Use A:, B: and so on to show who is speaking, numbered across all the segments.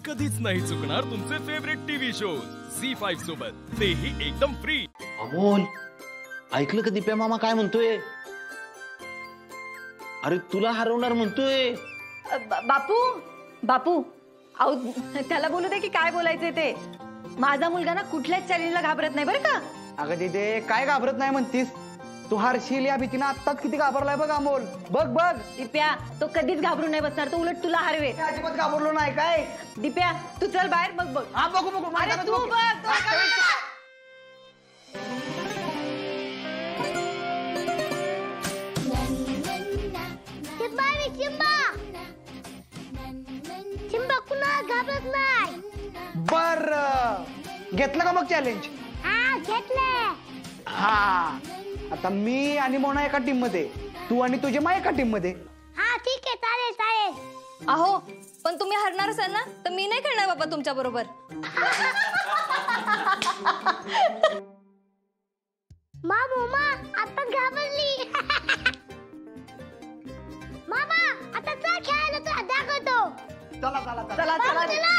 A: कधीच नाही चुकणार तुमचे फेवरेट टीव्ही शोज झी5 सोबत, तेही एकदम फ्री।
B: अमोल, ऐकलं का दिप्या मामा काय म्हणतोय? अरे तुला हरवणार म्हणतोय।
C: बापू बापू, अहो त्याला बोलू दे की काय बोलायचंय ते। माझा मुलगा ना कुठल्याच चॅलेंजला घाबरत नाही बरं का।
D: अगं तिथे काय घाबरत नाही म्हणतीस तू? हरशील या भीतीनं आत्ताच किती घाबरलाय बघ अमोल। बघ बघ
C: दिप्या, तो कधीच घाबरून नाही बसणार, तो उलट तुला हरवे।
D: अजिबात घाबरलो नाही काय।
C: दिप्या तू चल बाहेर, बघ बघ।
D: हा बघू बघू
C: अरे तू बघ, तो
E: चिंबा कुणा घाबरत नाही।
D: बर घेतलं का मग चॅलेंज?
E: हा घेतलं।
D: हा आता मी आणि मोना एका टीम मध्ये, तू आणि तुझी मा एका टीम मध्ये।
E: हा ठीक आहे, चालेल चालेल।
F: अहो पण तुम्ही हरणार असाल ना तर मी नाही खेळणार बाबा तुमच्या बरोबर।
E: मामा आता घाबरली। मामा आता चल खेळायला, तुला दाखवतो।
D: चला चला
C: चला चला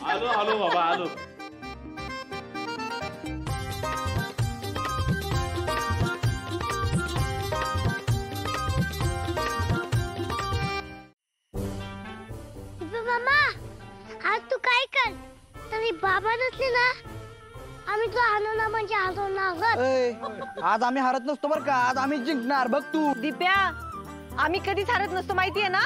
B: आलो आलो बाबा आलो।
E: मामा आज तू काय कर, तरी बाबा नसले ना आम्ही तो हरवणार म्हणजे हरवणार।
D: आज आम्ही हरत नसतो बर का, आज आम्ही जिंकणार बघ तू।
C: दिप्या, आम्ही कधीच हरत नसतो माहितीये ना।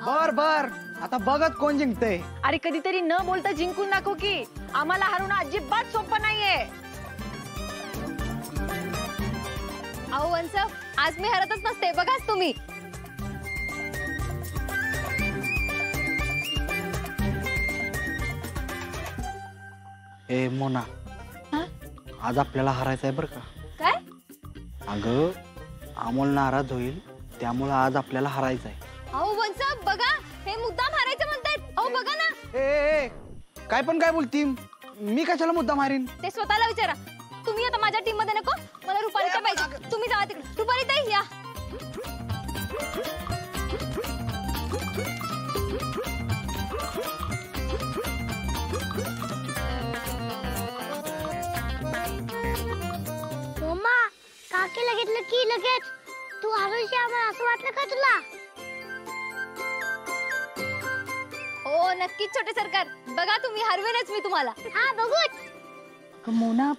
D: बर बर आता बघत कोण जिंकतय।
C: अरे कधीतरी न बोलता जिंकून दाखव की, आम्हाला हरवणं अजिबात सोपं नाहीये।
F: अहो वंस, आज मी हरतच नसते, बघाच तुम्ही।
D: ए मोना, आज आपल्याला हरायचं आहे बर का।
F: काय?
D: अगं अमोल नाराज होईल, त्यामुळे आज आपल्याला हरायचं आहे।
F: अहो वंस बघा, हे मुद्दाम हारायचं म्हणतात। अहो बघा ना।
D: ए काय पण काय बोलती, मी कशाला मुद्दा मारीन?
F: ते स्वतःला विचारा। तुम्ही आता माझ्या टीम मध्ये नको, मला रुपाली ताई पाहिजे। तुम्ही जावा तिकडे, रुपाली ताई या।
E: मामा काकीला घेतलं की लगेच तू हरवशी आम्हाला असं वाटलं का तुला?
F: हो नक्कीच छोटे सरकार, बघा तुम्ही हरवेनच मी तुम्हाला।
E: हा बघूच।
C: मोना,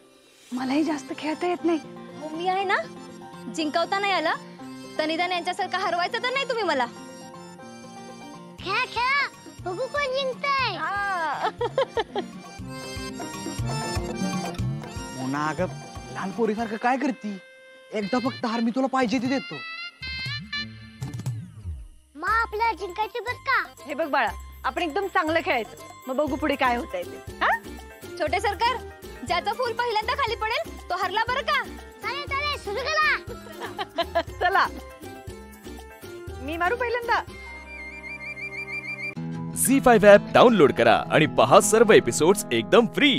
C: मलाही जास्त खेळता येत नाही।
F: हो मी आहे ना, जिंकवता नाही आला तर निदान यांच्यासारखं हरवायचं तर नाही तुम्ही मला।
E: खेळा खेळा, बघू कोण जिंकतंय।
D: मोना अगं लहान पोरीसारखं काय करती? एकदा फक्त हार मी तुला पाहिजे ती देतो।
E: मा आपल्याला जिंकायचे बर का।
C: हे बघ बाळा, आपण एकदम चांगलं खेळायचं, मग बघू पुढे काय होतंय ते। हा?
F: छोटे सरकार, ज्याचा फूल पहिल्यांदा खाली पडेल तो हरला बरं का।
E: चालेल चालेल, सुरू करा।
C: चला, मी मारू पहिल्यांदा।
A: झी5 ॲप डाउनलोड करा आणि पहा सर्व एपिसोड्स एकदम फ्री।